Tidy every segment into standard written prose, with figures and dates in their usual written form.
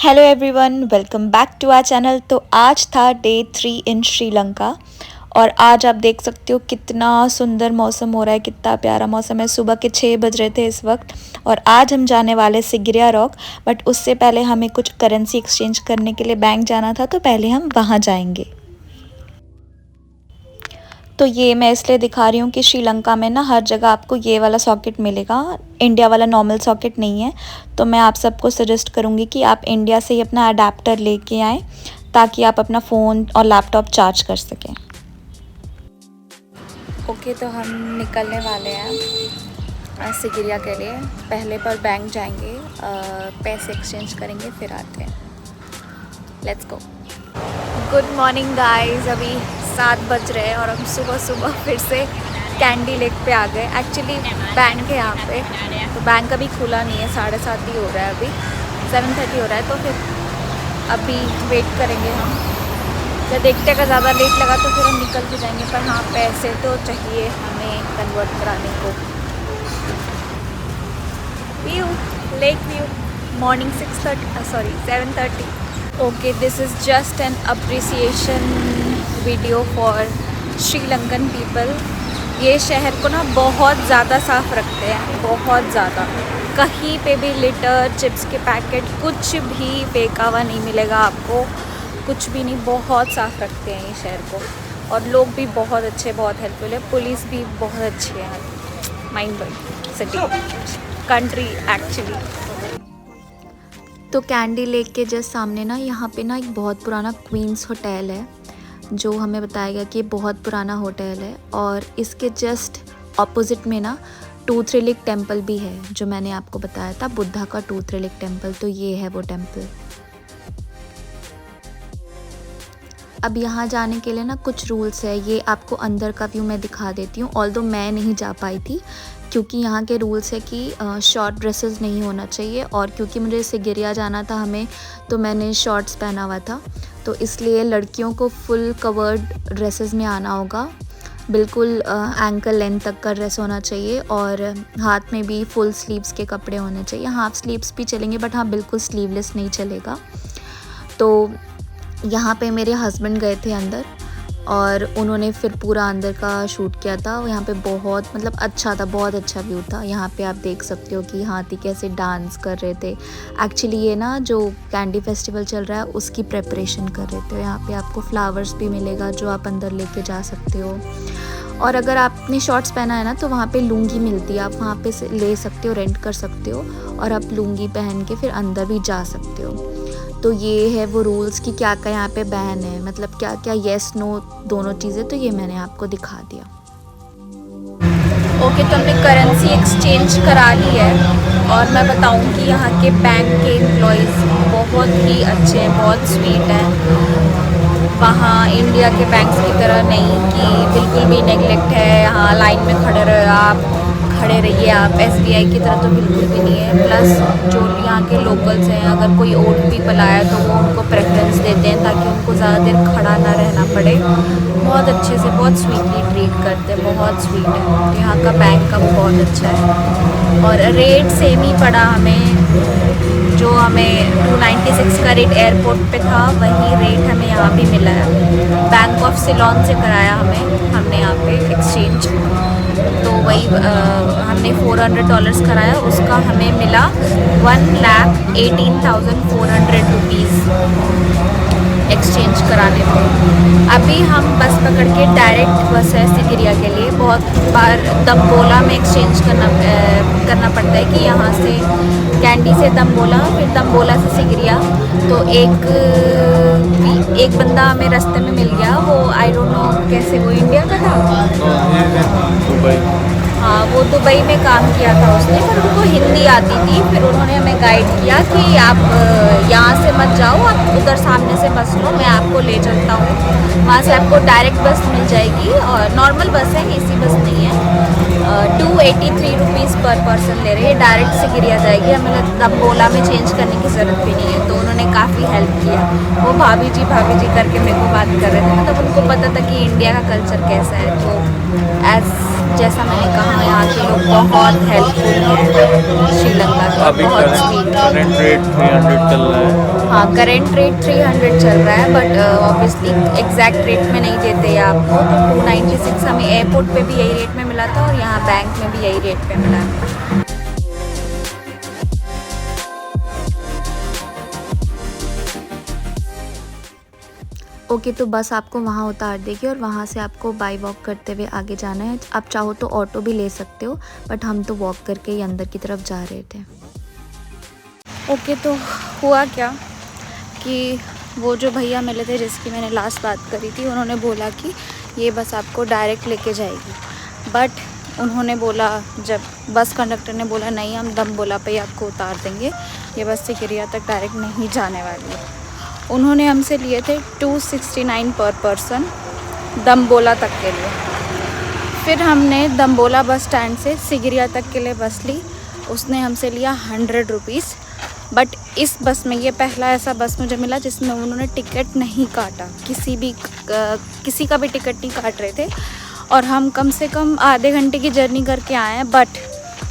Hello everyone, welcome back to our channel. तो आज था डे 3 इन श्रीलंका और आज आप देख सकते हो कितना सुंदर मौसम हो रहा है, कितना प्यारा मौसम है। सुबह के 6 बज रहे थे इस वक्त और आज हम जाने वाले सिगिरिया रॉक। बट उससे पहले हमें कुछ करेंसी एक्सचेंज करने के लिए बैंक जाना था, तो पहले हम वहाँ जाएंगे। तो ये मैं इसलिए दिखा रही हूँ कि श्रीलंका में ना हर जगह आपको ये वाला सॉकेट मिलेगा, इंडिया वाला नॉर्मल सॉकेट नहीं है। तो मैं आप सबको सजेस्ट करूँगी कि आप इंडिया से ही अपना अडेप्टर लेके आएँ ताकि आप अपना फ़ोन और लैपटॉप चार्ज कर सकें। ओके, तो हम निकलने वाले हैं सिगिरिया के लिए। पहले पर बैंक जाएंगे, पैसे एक्सचेंज करेंगे, फिर आते हैं। Let's go. Good morning guys, अभी 7 बज रहे हैं और हम सुबह सुबह फिर से कैंडी लेक पे आ गए। एक्चुअली बैंक है यहाँ पे, तो बैंक अभी खुला नहीं है, 7:30 ही हो रहा है, अभी 7:30 हो रहा है। तो फिर अभी वेट करेंगे हम, या देखते अगर ज़्यादा लेट लगा तो फिर हम निकल के जाएंगे। पर हाँ, पैसे तो चाहिए हमें कन्वर्ट कराने को। View, lake view, morning 7:30। Okay, this is just an appreciation video for Sri Lankan people. ये शहर को ना बहुत ज़्यादा साफ़ रखते हैं, बहुत ज़्यादा। कहीं पे भी लिटर, चिप्स के पैकेट, कुछ भी फेंका हुआ नहीं मिलेगा आपको, कुछ भी नहीं। बहुत साफ़ रखते हैं ये शहर को, और लोग भी बहुत अच्छे, बहुत हेल्पफुल है। पुलिस भी बहुत अच्छी है। Mind blowing city, country actually. तो कैंडी लेक के जस्ट सामने ना, यहाँ पे ना एक बहुत पुराना क्वींस होटल है, जो हमें बताया गया कि बहुत पुराना होटल है। और इसके जस्ट ऑपोजिट में ना टूथ रिलिक टेम्पल भी है, जो मैंने आपको बताया था, बुद्धा का टूथ रिलिक टेम्पल। तो ये है वो टेम्पल। अब यहाँ जाने के लिए ना कुछ रूल्स है, ये आपको अंदर का व्यू मैं दिखा देती हूँ। ऑल्दो मैं नहीं जा पाई थी क्योंकि यहाँ के रूल्स है कि शॉर्ट ड्रेसेस नहीं होना चाहिए, और क्योंकि मुझे सिगिरिया जाना था हमें, तो मैंने शॉर्ट्स पहना हुआ था। तो इसलिए लड़कियों को फुल कवर्ड ड्रेसेस में आना होगा, बिल्कुल एंकल लेंथ तक का ड्रेस होना चाहिए, और हाथ में भी फुल स्लीव्स के कपड़े होने चाहिए। हाफ स्लीव्स भी चलेंगे, बट हाँ, बिल्कुल स्लीवलेस नहीं चलेगा। तो यहाँ पे मेरे हस्बैंड गए थे अंदर और उन्होंने फिर पूरा अंदर का शूट किया था। यहाँ पे बहुत मतलब अच्छा था, बहुत अच्छा व्यू था। यहाँ पे आप देख सकते हो कि हाथी कैसे डांस कर रहे थे। एक्चुअली ये ना जो कैंडी फेस्टिवल चल रहा है उसकी प्रेपरेशन कर रहे थे। यहाँ पे आपको फ्लावर्स भी मिलेगा जो आप अंदर लेके जा सकते हो, और अगर आपने शॉर्ट्स पहना है ना तो वहाँ पे लुंगी मिलती है, आप वहाँ पे ले सकते हो, रेंट कर सकते हो, और आप लुंगी पहन के फिर अंदर भी जा सकते हो। तो ये है वो रूल्स कि क्या क्या यहाँ पे बैन है, मतलब क्या क्या येस नो दोनों चीज़ें। तो ये मैंने आपको दिखा दिया। ओके, तो हमने करेंसी एक्सचेंज करा ली है, और मैं बताऊँ कि यहाँ के बैंक के एम्प्लॉयज़ बहुत ही अच्छे हैं, बहुत स्वीट हैं। वहाँ इंडिया के बैंक्स की तरह नहीं कि बिल्कुल भी नेगलेक्ट है, यहाँ लाइन में खड़े रहिए आप। SBI की तरह तो बिल्कुल भी नहीं है। प्लस जो यहाँ के लोकल्स हैं, अगर कोई ओट भी पलाया तो वो उनको प्रेफरेंस देते हैं ताकि उनको ज़्यादा देर खड़ा ना रहना पड़े। बहुत अच्छे से, बहुत स्वीटली ट्रीट करते हैं, बहुत स्वीट है। यहाँ का बैंक का वो बहुत अच्छा है, और रेट सेम ही पड़ा हमें। जो हमें 296 का रेट एयरपोर्ट पे था, वही रेट हमें यहाँ भी मिला है। बैंक ऑफ सिलोन से कराया हमने यहाँ पे एक्सचेंज, तो वही हमने $400 कराया, उसका हमें मिला 1,18,400 रुपीज़ एक्सचेंज कराने को। अभी हम बस पकड़ के डायरेक्ट बस है सिगिरिया के लिए। बहुत बार दम्बोला में एक्सचेंज करना पड़ता है कि यहाँ से कैंडी से दम्बोला, फिर दम्बोला से सिगिरिया। तो एक बंदा हमें रास्ते में मिल गया, वो आई डोंट नो कैसे, वो इंडिया का था, दुबई। हाँ, वो दुबई में काम किया था उसने, पर उनको हिंदी आती थी। फिर उन्होंने हमें गाइड किया कि आप यहाँ से मत जाओ, आप उधर सामने से बस लो, मैं आपको ले चलता हूँ। वहाँ से आपको डायरेक्ट बस मिल जाएगी, और नॉर्मल बस है, AC बस नहीं है। 283 रुपीज़ पर पर्सन ले रहे हैं, डायरेक्ट सिगिरिया जाएगी। हमें दम्बोला में चेंज करने की ज़रूरत भी नहीं है। तो उन्होंने काफ़ी हेल्प किया। वो भाभी जी करके मेरे को बात कर रहे थे, मतलब उनको पता था कि इंडिया का कल्चर कैसा है। तो जैसा मैंने कहा, यहाँ के लोग बहुत हेल्पफुल हैं। श्रीलंका के बहुत स्वीट। करंट रेट 300 चल रहा है। हाँ, करेंट रेट 300 चल रहा है, बट ऑब्वियसली एग्जैक्ट रेट में नहीं देते हैं आपको। तो 296 हमें एयरपोर्ट पे भी यही रेट में मिला था और यहाँ बैंक में भी यही रेट पे मिला है। ओके, तो बस आपको वहाँ उतार देगी और वहाँ से आपको बाई वॉक करते हुए आगे जाना है। आप चाहो तो ऑटो भी ले सकते हो, बट हम तो वॉक करके ही अंदर की तरफ जा रहे थे। ओके, तो हुआ क्या कि वो जो भैया मिले थे जिसकी मैंने लास्ट बात करी थी, उन्होंने बोला कि ये बस आपको डायरेक्ट लेके जाएगी। बट उन्होंने बोला, जब बस कंडक्टर ने बोला नहीं, हम दम बोला पे आपको उतार देंगे, ये बस सिकरिया तक डायरेक्ट नहीं जाने वाली है। उन्होंने हमसे लिए थे 269 पर पर्सन दम्बोला तक के लिए। फिर हमने दम्बोला बस स्टैंड से सिगरिया तक के लिए बस ली, उसने हमसे लिया 100 रुपीज़। बट इस बस में, ये पहला ऐसा बस मुझे मिला जिसमें उन्होंने टिकट नहीं काटा, किसी का भी टिकट नहीं काट रहे थे। और हम कम से कम आधे घंटे की जर्नी करके आए हैं, बट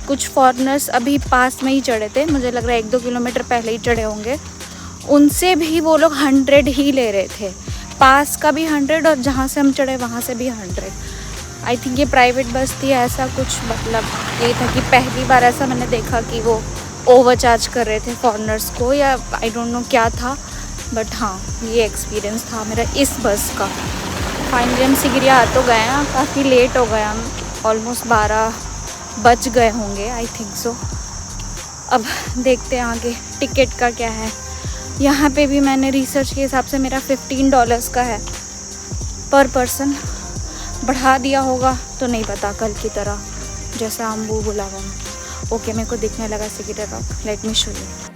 कुछ फॉरेनर्स अभी पास में ही चढ़े थे, मुझे लग रहा है 1-2 किलोमीटर पहले ही चढ़े होंगे, उनसे भी वो लोग 100 ही ले रहे थे। पास का भी 100 और जहाँ से हम चढ़े वहाँ से भी 100। आई थिंक ये प्राइवेट बस थी, ऐसा कुछ। मतलब ये था कि पहली बार ऐसा मैंने देखा कि वो ओवरचार्ज कर रहे थे फॉरेनर्स को, या आई डोंट नो क्या था, बट हाँ, ये एक्सपीरियंस था मेरा इस बस का। फाइनली हम सिगरिया आ तो गए हैं, काफ़ी लेट हो गए हम, ऑलमोस्ट 12 बज गए होंगे, आई थिंक सो। अब देखते हैं आगे टिकट का क्या है। यहाँ पे भी मैंने रिसर्च के हिसाब से मेरा $15 का है पर पर्सन। बढ़ा दिया होगा तो नहीं पता, कल की तरह जैसा हम वो बोला हुआ। ओके, मेरे को दिखने लगा सिगरेट का, let me show you.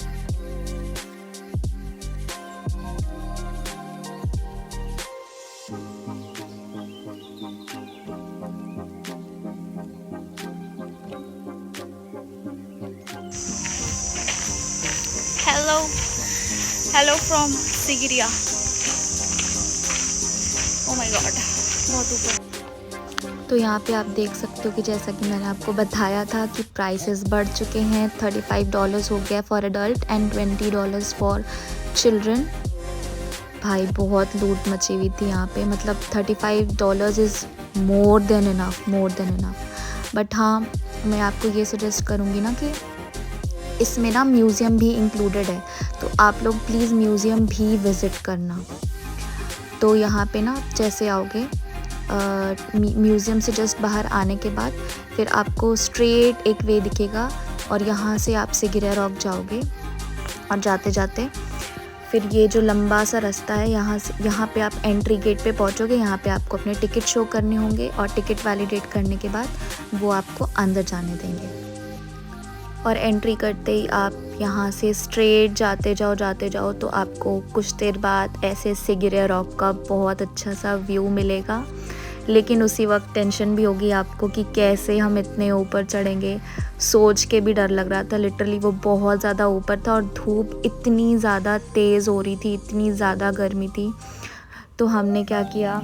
Hello from Sigiriya. Oh my god, बहुत ऊपर। तो यहाँ पे आप देख सकते हो कि जैसा कि मैंने आपको बताया था कि प्राइसेस बढ़ चुके हैं। $35 हो गया for adult and $20 for children. भाई बहुत लूट मची हुई थी यहाँ पे, मतलब $35 is more than enough. But हाँ, मैं आपको ये सजेस्ट करूँगी ना कि इसमें ना म्यूज़ियम भी इंक्लूडेड है, तो आप लोग प्लीज़ म्यूज़ियम भी विज़िट करना। तो यहाँ पे ना जैसे आओगे म्यूज़ियम से जस्ट बाहर आने के बाद फिर आपको स्ट्रेट एक वे दिखेगा और यहाँ से आप सिगरिया रॉक जाओगे। और जाते जाते फिर ये जो लंबा सा रास्ता है, यहाँ पे आप एंट्री गेट पे पहुँचोगे। यहाँ पे आपको अपने टिकट शो करने होंगे और टिकट वैलिडेट करने के बाद वो आपको अंदर जाने देंगे। और एंट्री करते ही आप यहाँ से स्ट्रेट जाते जाओ तो आपको कुछ देर बाद ऐसे सिगरिया रॉक का बहुत अच्छा सा व्यू मिलेगा। लेकिन उसी वक्त टेंशन भी होगी आपको कि कैसे हम इतने ऊपर चढ़ेंगे, सोच के भी डर लग रहा था। लिटरली वो बहुत ज़्यादा ऊपर था और धूप इतनी ज़्यादा तेज़ हो रही थी, इतनी ज़्यादा गर्मी थी। तो हमने क्या किया,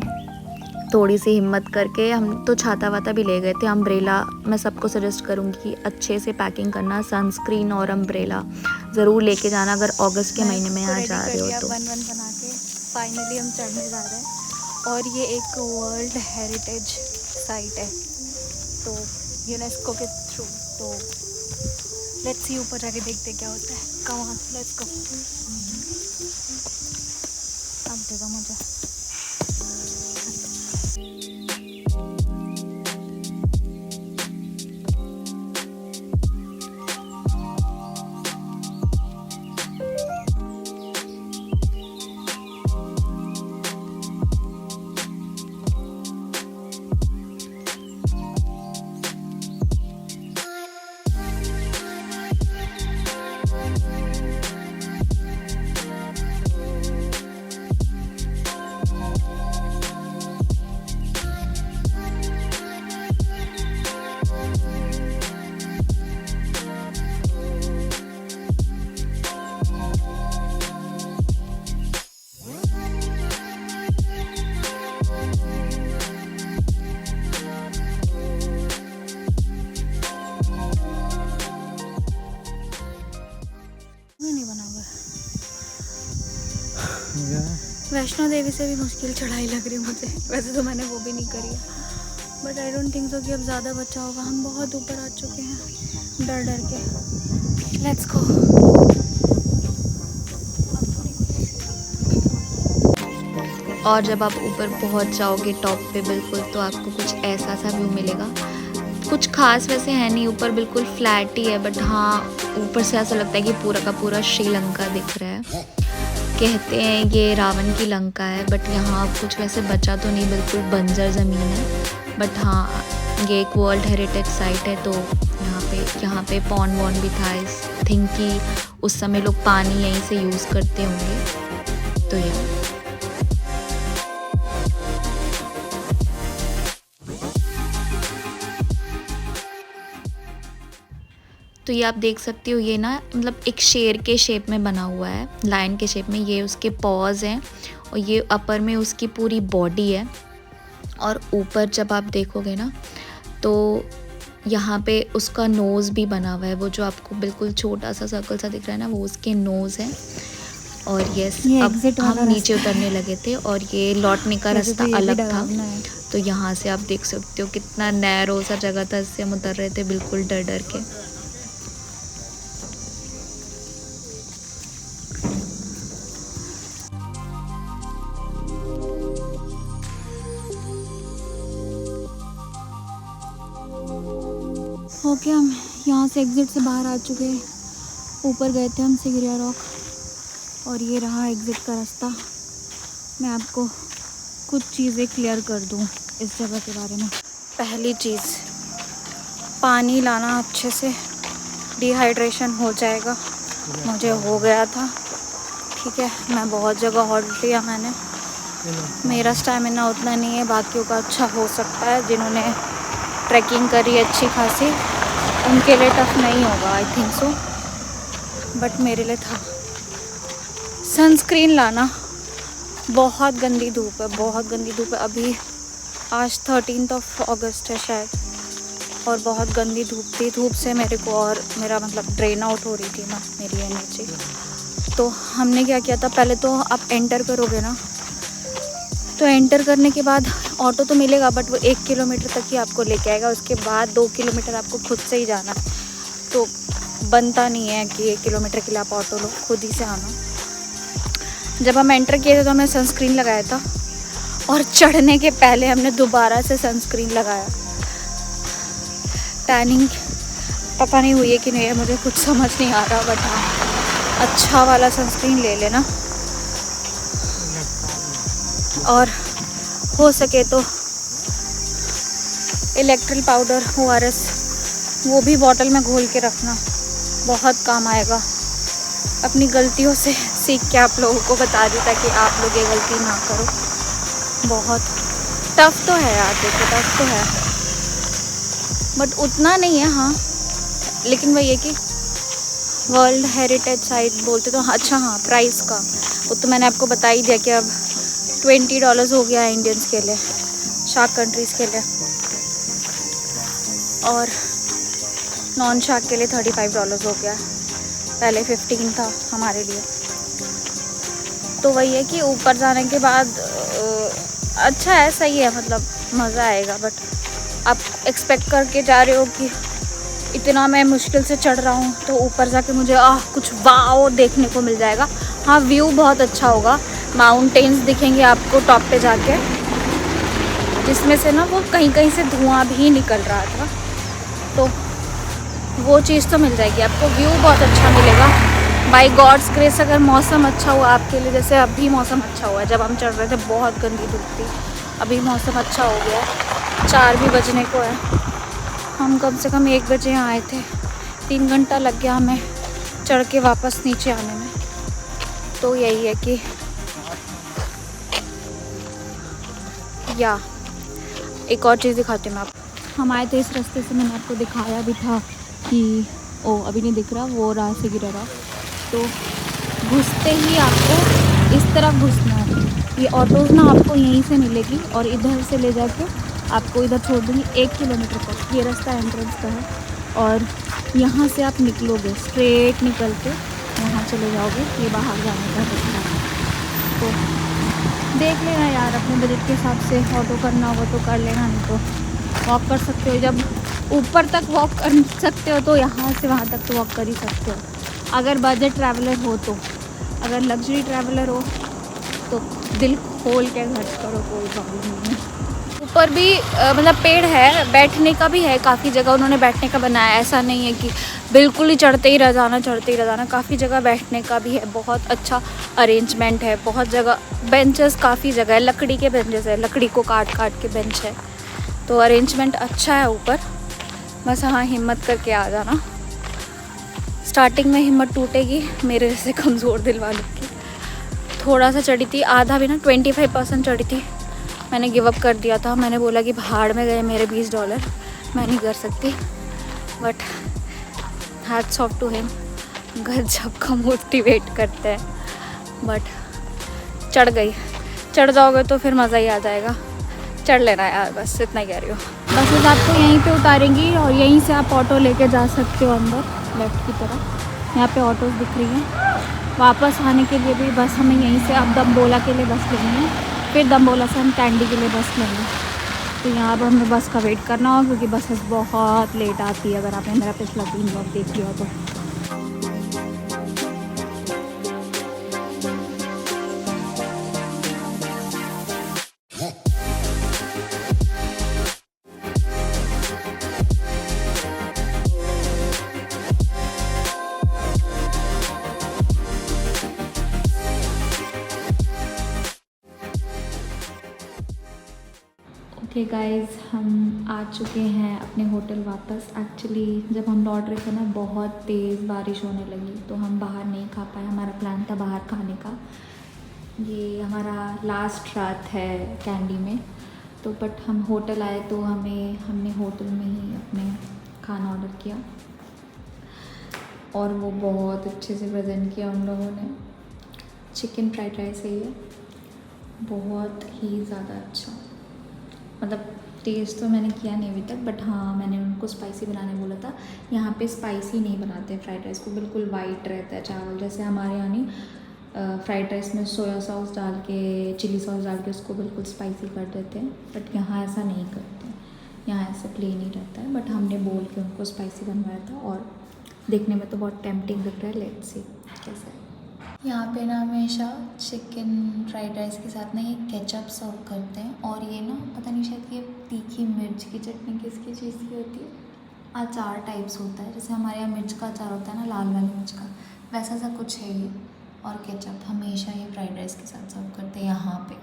थोड़ी सी हिम्मत करके हम तो छाता वाता भी ले गए थे। अम्ब्रेला मैं सबको सजेस्ट करूँगी कि अच्छे से पैकिंग करना, सनस्क्रीन और अम्ब्रेला ज़रूर लेके जाना अगर अगस्त के महीने में यहाँ जा रहे हो तो। वन बना के फाइनली हम चढ़ने जा रहे हैं और ये एक वर्ल्ड हेरिटेज साइट है, तो यूनेस्को के थ्रू। तो लेट्स सी, ऊपर जाके देखते क्या होता है। Come on, let's go. अब देखो मजा। वैष्णो देवी से भी मुश्किल चढ़ाई लग रही मुझे। वैसे तो मैंने वो भी नहीं करी है, but I don't think so कि अब ज़्यादा बचा होगा। हम बहुत ऊपर आ चुके हैं डर डर के। Let's go. और जब आप ऊपर पहुंच जाओगे टॉप पे बिल्कुल, तो आपको कुछ ऐसा सा व्यू मिलेगा। कुछ खास वैसे है नहीं, ऊपर बिल्कुल फ्लैट ही है, बट हाँ ऊपर से ऐसा लगता है कि पूरा का पूरा श्रीलंका दिख रहा है। कहते हैं ये रावण की लंका है, बट यहाँ कुछ वैसे बचा तो नहीं, बिल्कुल बंजर ज़मीन है। बट हाँ ये एक वर्ल्ड हेरिटेज साइट है, तो यहाँ पे पॉन्ड वॉन्ड भी था। आई थिंक कि उस समय लोग पानी यहीं से यूज़ करते होंगे। तो ये तो ये आप देख सकते हो, ये ना मतलब एक शेर के शेप में बना हुआ है, लायन के शेप में। ये उसके पॉज हैं और ये अपर में उसकी पूरी बॉडी है। और ऊपर जब आप देखोगे ना, तो यहाँ पे उसका नोज़ भी बना हुआ है। वो जो आपको बिल्कुल छोटा सा सर्कल सा दिख रहा है ना, वो उसके नोज़ है। और अब हम नीचे उतरने लगे थे और ये लौटने का रास्ता अलग था। तो यहाँ से आप देख सकते हो कितना नैरो सा जगह था, इससे हम उतर रहे थे बिल्कुल डर डर के। ओके, हम यहाँ से एग्ज़िट से बाहर आ चुके हैं। ऊपर गए थे हम सिगरिया रॉक, और ये रहा एग्ज़िट का रास्ता। मैं आपको कुछ चीज़ें क्लियर कर दूँ इस जगह के बारे में। पहली चीज़, पानी लाना अच्छे से, डिहाइड्रेशन हो जाएगा। मुझे हो गया था, ठीक है। मैं बहुत जगह हॉल्ट लिया मैंने, मेरा स्टैमिना उतना नहीं है, बाकियों का अच्छा हो सकता है। जिन्होंने ट्रैकिंग करी अच्छी खासी, उनके लिए टफ नहीं होगा आई थिंक सो, बट मेरे लिए था। सनस्क्रीन लाना, बहुत गंदी धूप है, बहुत गंदी धूप है। अभी आज 13 अगस्त है शायद, और बहुत गंदी धूप थी। धूप से मेरे को और मेरा मतलब ड्रेन आउट हो रही थी ना मेरी एनर्जी। तो हमने क्या किया था, पहले तो आप एंटर करोगे ना, तो एंटर करने के बाद ऑटो तो मिलेगा, बट वो 1 किलोमीटर तक ही आपको लेके आएगा। उसके बाद 2 किलोमीटर आपको खुद से ही जाना, तो बनता नहीं है कि 1 किलोमीटर के लिए आप ऑटो लो, खुद ही से आना। जब हम एंटर किए थे तो हमने सनस्क्रीन लगाया था, और चढ़ने के पहले हमने दोबारा से सनस्क्रीन लगाया। टैनिंग पता नहीं हुई है कि नहीं है, मुझे कुछ समझ नहीं आ रहा, बट हाँ अच्छा वाला सनस्क्रीन ले लेना। और हो सके तो इलेक्ट्रिल पाउडर, ORS, वो भी बॉटल में घोल के रखना, बहुत काम आएगा। अपनी गलतियों से सीख के आप लोगों को बता दी ताकि आप लोग ये गलती ना करो। बहुत टफ़ तो है यार, देखो टफ़ तो है, बट उतना नहीं है। हाँ, लेकिन वही है कि वर्ल्ड हेरिटेज साइट बोलते तो अच्छा। हाँ, प्राइस का वो तो मैंने आपको बता ही दिया कि अब $20 हो गया है इंडियंस के लिए, शार्क कंट्रीज़ के लिए, और नॉन शार्क के लिए $35 हो गया। पहले 15 था हमारे लिए। तो वही है कि ऊपर जाने के बाद अच्छा है, सही है, मतलब मज़ा आएगा। बट आप एक्सपेक्ट करके जा रहे हो कि इतना मैं मुश्किल से चढ़ रहा हूँ, तो ऊपर जाके मुझे कुछ वाव देखने को मिल जाएगा। हाँ, व्यू बहुत अच्छा होगा, माउंटेन्स दिखेंगे आपको टॉप पे जाके, जिसमें से ना वो कहीं कहीं से धुआं भी निकल रहा था, तो वो चीज़ तो मिल जाएगी आपको। व्यू बहुत अच्छा मिलेगा बाय गॉड्स ग्रेस। अगर मौसम अच्छा हुआ आपके लिए, जैसे अभी मौसम अच्छा हुआ है, जब हम चढ़ रहे थे बहुत गंदी धूप थी, अभी मौसम अच्छा हो गया है, 4 भी बजने को है। हम कम से कम 1 बजे यहाँ आए थे, 3 घंटा लग गया हमें चढ़ के वापस नीचे आने में। तो यही है कि या एक और चीज़ दिखाती हूँ मैं आपको। हम आए थे इस रास्ते से, मैंने आपको दिखाया भी था कि अभी नहीं दिख रहा, वो राह से गिरा रहा। तो घुसते ही आपको इस तरफ घुसना है। ये ऑटोज़ ना आपको यहीं से मिलेगी, और इधर से ले जाके आपको इधर छोड़ दूँगी 1 किलोमीटर तक। ये रास्ता एंट्रेंस का है, और यहाँ से आप निकलोगे स्ट्रेट निकल के वहाँ चले जाओगे। ये बाहर जाने का रास्ता है, तो देख लेना यार, अपने बजट के हिसाब से ऑटो करना होगा तो कर लेना, नहीं तो वॉक कर सकते हो। जब ऊपर तक वॉक कर सकते हो तो यहाँ से वहाँ तक तो वॉक कर ही सकते हो, अगर बजट ट्रैवलर हो तो। अगर लग्जरी ट्रैवलर हो तो दिल खोल के खर्च करो, कोई प्रॉब्लम नहीं है। ऊपर भी मतलब पेड़ है, बैठने का भी है, काफ़ी जगह उन्होंने बैठने का बनाया। ऐसा नहीं है कि बिल्कुल ही चढ़ते ही रह जाना। काफ़ी जगह बैठने का भी है, बहुत अच्छा अरेंजमेंट है। बहुत जगह बेंचेस, काफ़ी जगह है, लकड़ी के बेंचेस है, लकड़ी को काट काट के बेंच है, तो अरेंजमेंट अच्छा है ऊपर। बस हाँ, हिम्मत करके आ जाना। स्टार्टिंग में हिम्मत टूटेगी मेरे जैसे कमज़ोर दिल वालों की। थोड़ा सा चढ़ी थी, आधा भी ना, 25% चढ़ी थी, मैंने गिव अप कर दिया था। मैंने बोला कि भाड़ में गए मेरे $20, मैं नहीं कर सकती। But hats off to him, गजब का मोटिवेट करते हैं। बट चढ़ गई। चढ़ जाओगे तो फिर मज़ा ही आ जाएगा। चढ़ लेना यार, बस इतना ही कह रही हूँ। बसेस आपको यहीं पे उतारेंगी और यहीं से आप ऑटो लेके जा सकते हो अंदर, लेफ़्ट की तरफ। यहाँ पे ऑटोज़ दिख रही हैं। वापस आने के लिए भी बस हमें यहीं से, अब दम्बोला के लिए बस लेनी है, फिर दम्बोला से हम कैंडी के लिए बस लेंगे। तो यहाँ पर हमें बस का वेट करना होगा क्योंकि बसेस बहुत लेट आती है, अगर आपने मेरा पिछला 3 व्लॉग देख लिया तो। ओके गाइज़, हम आ चुके हैं अपने होटल वापस। एक्चुअली जब हम लौट रहे थे ना, बहुत तेज़ बारिश होने लगी, तो हम बाहर नहीं खा पाए। हमारा प्लान था बाहर खाने का। ये हमारा लास्ट रात है कैंडी में, तो बट हम होटल आए तो हमने होटल में ही अपने खाना ऑर्डर किया और वो बहुत अच्छे से प्रेजेंट किया उन लोगों ने। चिकन फ्राइड राइस है ये, बहुत ही ज़्यादा अच्छा। मतलब टेस्ट तो मैंने किया नहीं अभी तक, बट हाँ, मैंने उनको स्पाइसी बनाने बोला था। यहाँ पे स्पाइसी नहीं बनाते फ्राइड राइस को, बिल्कुल वाइट रहता है चावल। जैसे हमारे यहाँ नहीं, फ्राइड राइस में सोया सॉस डाल के, चिली सॉस डाल के उसको बिल्कुल स्पाइसी कर देते हैं, बट यहाँ ऐसा नहीं करते हैं। यहाँ ऐसा प्लेन ही रहता है, बट हमने बोल के उनको स्पाइसी बनवाया था और देखने में तो बहुत टेम्पटिंग दिख रहा है। लेट्स सी कैसा है। यहाँ पे ना हमेशा चिकन फ्राइड राइस के साथ ना ये केचप सर्व करते हैं, और ये ना पता नहीं, शायद ये तीखी मिर्च की चटनी किसकी चीज़ की होती है, अचार टाइप्स होता है। जैसे हमारे यहाँ मिर्च का अचार होता है ना, लाल वाली मिर्च का, वैसा सा कुछ है ये। और केचप हमेशा ये फ्राइड राइस के साथ सर्व करते हैं यहाँ पे।